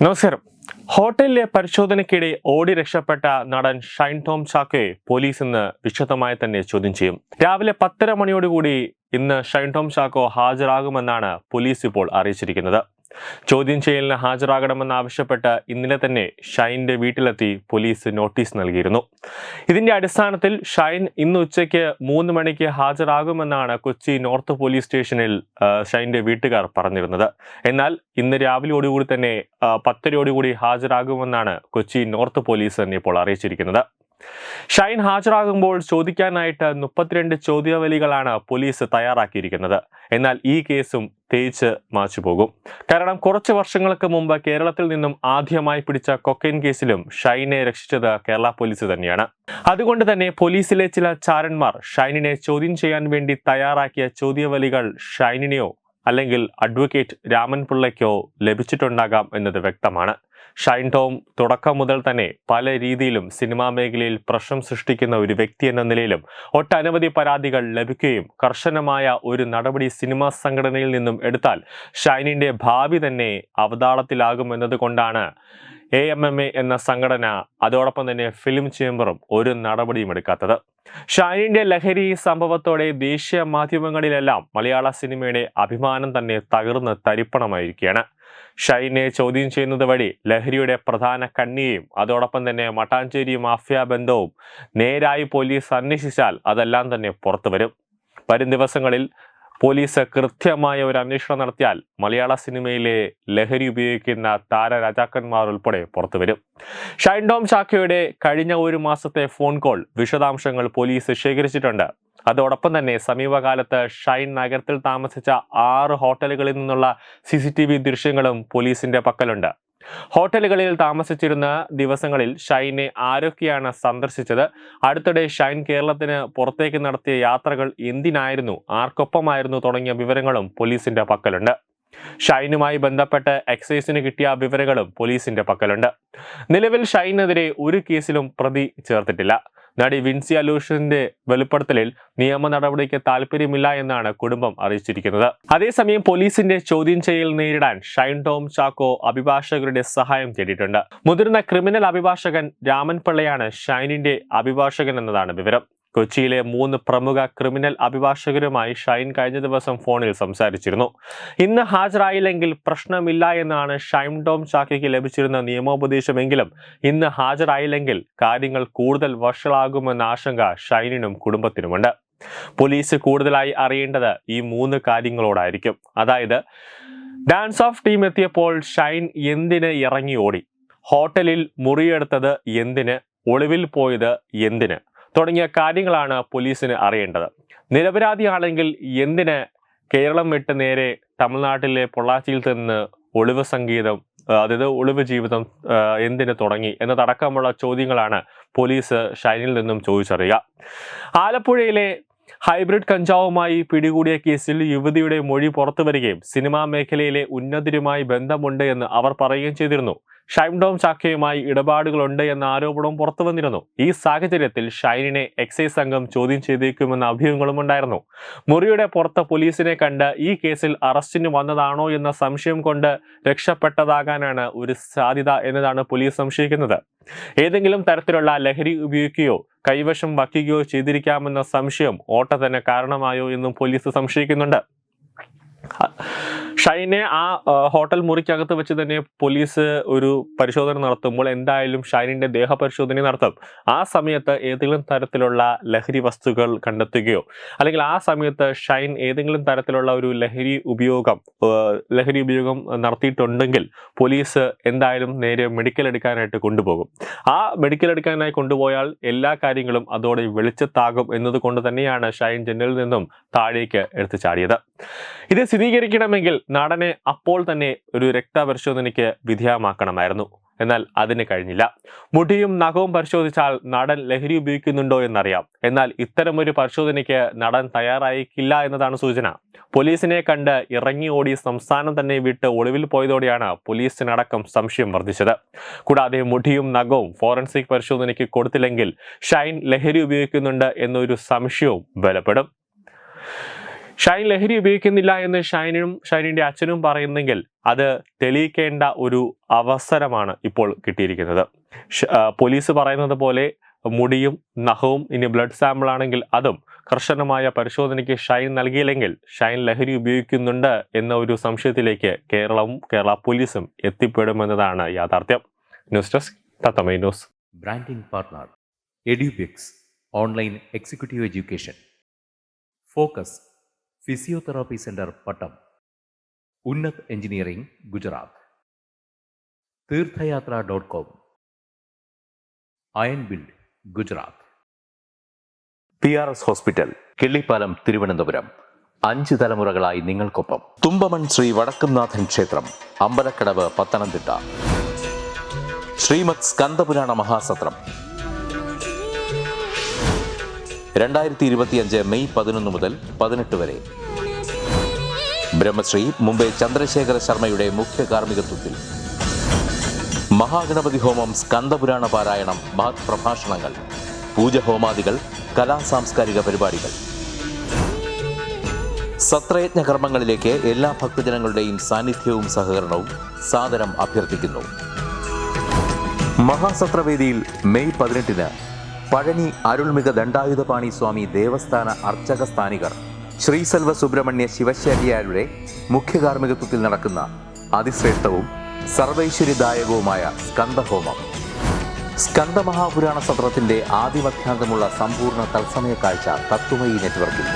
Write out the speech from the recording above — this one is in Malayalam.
നമസ്കാരം. ഹോട്ടലിലെ പരിശോധനയ്ക്കിടെ ഓടി രക്ഷപ്പെട്ട നടൻ ഷൈൻ ടോം ചാക്കോയെ പോലീസ് ഇന്ന് വിശദമായി തന്നെ ചോദ്യം ചെയ്യും. രാവിലെ 10:30 മണിയോടുകൂടി ഇന്ന് ഷൈൻ ടോം ചാക്കോ ഹാജരാകുമെന്നാണ് പോലീസ് ഇപ്പോൾ അറിയിച്ചിരിക്കുന്നത്. ചോദ്യം ചെയ്യലിന് ഹാജരാകണമെന്നാവശ്യപ്പെട്ട് ഇന്നലെ തന്നെ ഷൈൻ്റെ വീട്ടിലെത്തി പോലീസ് നോട്ടീസ് നൽകിയിരുന്നു. ഇതിന്റെ അടിസ്ഥാനത്തിൽ ഷൈൻ ഇന്ന് ഉച്ചയ്ക്ക് 3 മണിക്ക് ഹാജരാകുമെന്നാണ് കൊച്ചി നോർത്ത് പോലീസ് സ്റ്റേഷനിൽ ഷൈൻ്റെ വീട്ടുകാർ പറഞ്ഞിരുന്നത്. എന്നാൽ ഇന്ന് രാവിലെയോടുകൂടി തന്നെ 10:30 ഹാജരാകുമെന്നാണ് കൊച്ചി നോർത്ത് പോലീസ് തന്നെ ഇപ്പോൾ അറിയിച്ചിരിക്കുന്നത്. ഷൈൻ ഹാജരാകുമ്പോൾ ചോദിക്കാനായിട്ട് 32 ചോദ്യാവലികളാണ് പോലീസ് തയ്യാറാക്കിയിരിക്കുന്നത്. എന്നാൽ ഈ കേസും തേച്ച് മാച്ചുപോകും. കാരണം കുറച്ച് വർഷങ്ങൾക്ക് മുമ്പ് കേരളത്തിൽ നിന്നും ആദ്യമായി പിടിച്ച കൊക്കൈൻ കേസിലും ഷൈനെ രക്ഷിച്ചത് കേരള പോലീസ് തന്നെയാണ്. അതുകൊണ്ട് തന്നെ പോലീസിലെ ചില ചാരന്മാർ ഷൈനിനെ ചോദ്യം ചെയ്യാൻ വേണ്ടി തയ്യാറാക്കിയ ചോദ്യാവലികൾ ഷൈനിനെയോ അല്ലെങ്കിൽ അഡ്വക്കേറ്റ് രാമൻ പിള്ളയ്ക്കോ ലഭിച്ചിട്ടുണ്ടാകാം എന്നത് വ്യക്തമാണ്. ഷൈൻ ടോം തുടക്കം മുതൽ തന്നെ പല രീതിയിലും സിനിമാ മേഖലയിൽ പ്രശ്നം സൃഷ്ടിക്കുന്ന ഒരു വ്യക്തി എന്ന നിലയിലും ഒട്ടനവധി പരാതികൾ ലഭിക്കുകയും കർശനമായ ഒരു നടപടി സിനിമാ സംഘടനയിൽ നിന്നും എടുത്താൽ ഷൈനിന്റെ ഭാവി തന്നെ അവതാളത്തിലാകുമെന്നത് കൊണ്ടാണ് AMMA എന്ന സംഘടന അതോടൊപ്പം തന്നെ ഫിലിം ചേംബറും ഒരു നടപടിയും എടുക്കാത്തത്. ഷൈനിന്റെ ലഹരി സംഭവത്തോടെ ദേശീയ മാധ്യമങ്ങളിലെല്ലാം മലയാള സിനിമയുടെ അഭിമാനം തന്നെ തകർന്ന് തരിപ്പണമായിരിക്കുകയാണ്. ഷൈനെ ചോദ്യം ചെയ്യുന്നത് വഴി ലഹരിയുടെ പ്രധാന കണ്ണിയെയും അതോടൊപ്പം തന്നെ മട്ടാഞ്ചേരി മാഫിയ ബന്ധവും നേരായി പോലീസ് അന്വേഷിച്ചാൽ അതെല്ലാം തന്നെ പുറത്തു വരും. വരും ദിവസങ്ങളിൽ പോലീസ് കൃത്യമായ ഒരു അന്വേഷണം നടത്തിയാൽ മലയാള സിനിമയിലെ ലഹരി ഉപയോഗിക്കുന്ന താരരാജാക്കന്മാർ ഉൾപ്പെടെ പുറത്തു വരും. ഷൈൻ ടോം ചാക്കോയുടെ കഴിഞ്ഞ ഒരു മാസത്തെ ഫോൺ കോൾ വിശദാംശങ്ങൾ പോലീസ് ശേഖരിച്ചിട്ടുണ്ട്. അതോടൊപ്പം തന്നെ സമീപകാലത്ത് ഷൈൻ നഗരത്തിൽ താമസിച്ച 6 ഹോട്ടലുകളിൽ നിന്നുള്ള CCTV ദൃശ്യങ്ങളും പോലീസിന്റെ പക്കലുണ്ട്. ഹോട്ടലുകളിൽ താമസിച്ചിരുന്ന ദിവസങ്ങളിൽ ഷൈനെ ആരൊക്കെയാണ് സന്ദർശിച്ചത്, അടുത്തിടെ ഷൈൻ കേരളത്തിന് പുറത്തേക്ക് നടത്തിയ യാത്രകൾ എന്തിനായിരുന്നു, ആർക്കൊപ്പമായിരുന്നു തുടങ്ങിയ വിവരങ്ങളും പോലീസിന്റെ പക്കലുണ്ട്. ഷൈനുമായി ബന്ധപ്പെട്ട് എക്സൈസിന് കിട്ടിയ വിവരങ്ങളും പോലീസിന്റെ പക്കലുണ്ട്. നിലവിൽ ഷൈനെതിരെ ഒരു കേസിലും പ്രതി ചേർത്തിട്ടില്ല. നടി വിൻസി അലൂഷിന്റെ വെളിപ്പെടുത്തലിൽ നിയമ നടപടിക്ക് താല്പര്യമില്ല എന്നാണ് കുടുംബം അറിയിച്ചിരിക്കുന്നത്. അതേസമയം പോലീസിന്റെ ചോദ്യം ചെയ്യൽ നേരിടാൻ ഷൈൻ ടോം ചാക്കോ അഭിഭാഷകരുടെ സഹായം തേടിയിട്ടുണ്ട്. മുതിർന്ന ക്രിമിനൽ അഭിഭാഷകൻ രാമൻ പിള്ളയാണ് ഷൈനിന്റെ അഭിഭാഷകൻ എന്നതാണ് വിവരം. കൊച്ചിയിലെ 3 പ്രമുഖ ക്രിമിനൽ അഭിഭാഷകരുമായി ഷൈൻ കഴിഞ്ഞ ദിവസം ഫോണിൽ സംസാരിച്ചിരുന്നു. ഇന്ന് ഹാജരായില്ലെങ്കിൽ പ്രശ്നമില്ല എന്നാണ് ഷൈൻ ടോം ചാക്കോയ്ക്ക് ലഭിച്ചിരുന്ന നിയമോപദേശമെങ്കിലും ഇന്ന് ഹാജരായില്ലെങ്കിൽ കാര്യങ്ങൾ കൂടുതൽ വഷളാകുമെന്ന ആശങ്ക ഷൈനിനും കുടുംബത്തിനുമുണ്ട്. പോലീസ് കൂടുതലായി അറിയേണ്ടത് ഈ 3 കാര്യങ്ങളോടായിരിക്കും. അതായത്, ഡാൻസ് ഓഫ് ടീം എത്തിയപ്പോൾ ഷൈൻ എന്തിന് ഇറങ്ങി ഓടി, ഹോട്ടലിൽ മുറിയെടുത്തത് എന്തിന്, ഒളിവിൽ പോയത് എന്തിന് തുടങ്ങിയ കാര്യങ്ങളാണ് പോലീസിന് അറിയേണ്ടത്. നിരപരാധിയാണെങ്കിൽ എന്തിന് കേരളം വിട്ട് നേരെ തമിഴ്നാട്ടിലെ പൊള്ളാച്ചിയിൽ നിന്ന് ഒളിവ് സംഗീതം, അതായത് ഒളിവ് ജീവിതം എന്തിന് തുടങ്ങി എന്നതടക്കമുള്ള ചോദ്യങ്ങളാണ് പോലീസ് ഷൈനിൽ നിന്നും ചോദിച്ചറിയുക. ആലപ്പുഴയിലെ ഹൈബ്രിഡ് കഞ്ചാവുമായി പിടികൂടിയ കേസിൽ യുവതിയുടെ മൊഴി പുറത്തു വരികയും സിനിമാ മേഖലയിലെ ഉന്നതരുമായി ബന്ധമുണ്ട് എന്ന് അവർ പറയുകയും ചെയ്തിരുന്നു. ഷൈൻ ടോം ചാക്കോയുമായി ഇടപാടുകളുണ്ട് എന്ന ആരോപണവും പുറത്തു വന്നിരുന്നു. ഈ സാഹചര്യത്തിൽ ഷൈനിനെ എക്സൈസ് സംഘം ചോദ്യം ചെയ്തേക്കുമെന്ന അഭ്യൂഹങ്ങളും ഉണ്ടായിരുന്നു. മുറിയുടെ പുറത്ത് പോലീസിനെ കണ്ട് ഈ കേസിൽ അറസ്റ്റിന് വന്നതാണോ എന്ന സംശയം കൊണ്ട് രക്ഷപ്പെട്ടതാകാനാണ് ഒരു സാധ്യത എന്നതാണ് പോലീസ് സംശയിക്കുന്നത്. ഏതെങ്കിലും തരത്തിലുള്ള ലഹരി ഉപയോഗിക്കുകയോ കൈവശം വയ്ക്കുകയോ ചെയ്തിരിക്കാമെന്ന സംശയം ഓട്ടത്തിന് കാരണമായോ എന്നും പോലീസ് സംശയിക്കുന്നുണ്ട്. ഷൈനെ ആ ഹോട്ടൽ മുറിക്കകത്ത് വെച്ച് തന്നെ പോലീസ് ഒരു പരിശോധന നടത്തുമ്പോൾ എന്തായാലും ഷൈനിന്റെ ദേഹപരിശോധന നടത്തും. ആ സമയത്ത് ഏതെങ്കിലും തരത്തിലുള്ള ലഹരി വസ്തുക്കൾ കണ്ടെത്തുകയോ അല്ലെങ്കിൽ ആ സമയത്ത് ഷൈൻ ഏതെങ്കിലും തരത്തിലുള്ള ഒരു ലഹരി ഉപയോഗം നടത്തിയിട്ടുണ്ടെങ്കിൽ പോലീസ് എന്തായാലും നേരെ മെഡിക്കൽ എടുക്കാനായിട്ട് കൊണ്ടുപോകും. ആ മെഡിക്കൽ എടുക്കാനായി കൊണ്ടുപോയാൽ എല്ലാ കാര്യങ്ങളും അതോടെ വെളിച്ചത്താകും എന്നതുകൊണ്ട് തന്നെയാണ് ഷൈൻ ജനലിൽ നിന്നും താഴേക്ക് എടുത്തു ചാടിയത്. ഇത് സ്ഥിരീകരിക്കണമെങ്കിൽ നടനെ അപ്പോൾ തന്നെ ഒരു രക്തപരിശോധനയ്ക്ക് വിധേയമാക്കണമായിരുന്നു. എന്നാൽ അതിന് കഴിഞ്ഞില്ല. മുടിയും നഖവും പരിശോധിച്ചാൽ നടൻ ലഹരി ഉപയോഗിക്കുന്നുണ്ടോ എന്നറിയാം. എന്നാൽ ഇത്തരമൊരു പരിശോധനയ്ക്ക് നടൻ തയ്യാറായിക്കില്ല എന്നതാണ് സൂചന. പോലീസിനെ കണ്ട് ഇറങ്ങി ഓടി സംസ്ഥാനം തന്നെ വിട്ട് ഒളിവിൽ പോയതോടെയാണ് പോലീസിനടക്കം സംശയം വർദ്ധിച്ചത്. കൂടാതെ മുടിയും നഖവും ഫോറൻസിക് പരിശോധനയ്ക്ക് കൊടുത്തില്ലെങ്കിൽ ഷൈൻ ലഹരി ഉപയോഗിക്കുന്നുണ്ട് എന്നൊരു സംശയവും ബലപ്പെടും. ഷൈൻ ലഹരി ഉപയോഗിക്കുന്നില്ല എന്ന് ഷൈനിന്റെ അച്ഛനും പറയുന്നെങ്കിൽ അത് തെളിയിക്കേണ്ട ഒരു അവസരമാണ് ഇപ്പോൾ കിട്ടിയിരിക്കുന്നത്. പോലീസ് പറയുന്നത് പോലെ മുടിയും നഖവും ഇനി ബ്ലഡ് സാമ്പിൾ ആണെങ്കിൽ അതും കർശനമായ പരിശോധനയ്ക്ക് ഷൈൻ നൽകിയില്ലെങ്കിൽ ഷൈൻ ലഹരി ഉപയോഗിക്കുന്നുണ്ട് എന്ന ഒരു സംശയത്തിലേക്ക് കേരളവും കേരള പോലീസും എത്തിപ്പെടുമെന്നതാണ് യാഥാർത്ഥ്യം. ന്യൂസ് ഡെസ്ക് തത്തമൈ ന്യൂസ്. ബ്രാൻഡിംഗ് പാർട്ണർ എഡ്യൂബിക്സ് online executive education, focus physiotherapy centre Pattom, Unnat engineering Gujarat, തീർത്ഥയാത്ര.com, iron build Gujarat, PRS hospital Killipalam Thiruvananthapuram. 5 തലമുറകളായി നിങ്ങൾക്കൊപ്പം. തുമ്പമൺ ശ്രീ വടക്കുംനാഥൻ ക്ഷേത്രം, അമ്പലക്കടവ്, പത്തനംതിട്ട. ശ്രീമദ് സ്കന്ദപുരാണ മഹാസത്രം 2025 മെയ് 11 മുതൽ 18 വരെ. ബ്രഹ്മശ്രീ മുംബൈ ചന്ദ്രശേഖര ശർമ്മയുടെ മുഖ്യ കാർമ്മികത്വത്തിൽ മഹാഗണപതി ഹോമം, സ്കന്ദപുരാണ പാരായണം, മഹത് പ്രഭാഷണങ്ങൾ, പൂജഹോമാദികൾ, കലാസാംസ്കാരിക പരിപാടികൾ. സത്രയജ്ഞ കർമ്മങ്ങളിലേക്ക് എല്ലാ ഭക്തജനങ്ങളുടെയും സാന്നിധ്യവും സഹകരണവും സാദരം അഭ്യർത്ഥിക്കുന്നു. മഹാസത്രവേദിയിൽ മെയ് 18 പഴനി അരുൾമിക ദണ്ഡായുധപാണി സ്വാമി ദേവസ്ഥാന അർച്ചക സ്ഥാനികർ ശ്രീസെൽവ സുബ്രഹ്മണ്യ ശിവശാരിയാരുടെ മുഖ്യ കാർമ്മികത്വത്തിൽ നടക്കുന്ന അതിശ്രേഷ്ഠവും സർവൈശ്വര്യദായകവുമായ സ്കന്ദഹോമം. സ്കന്ദമഹാപുരാണ സത്രത്തിന്റെ ആദിമധ്യാന്തമുള്ള സമ്പൂർണ്ണ തത്സമയ കാഴ്ച തത്വമയി നെറ്റ്വർക്കിൽ.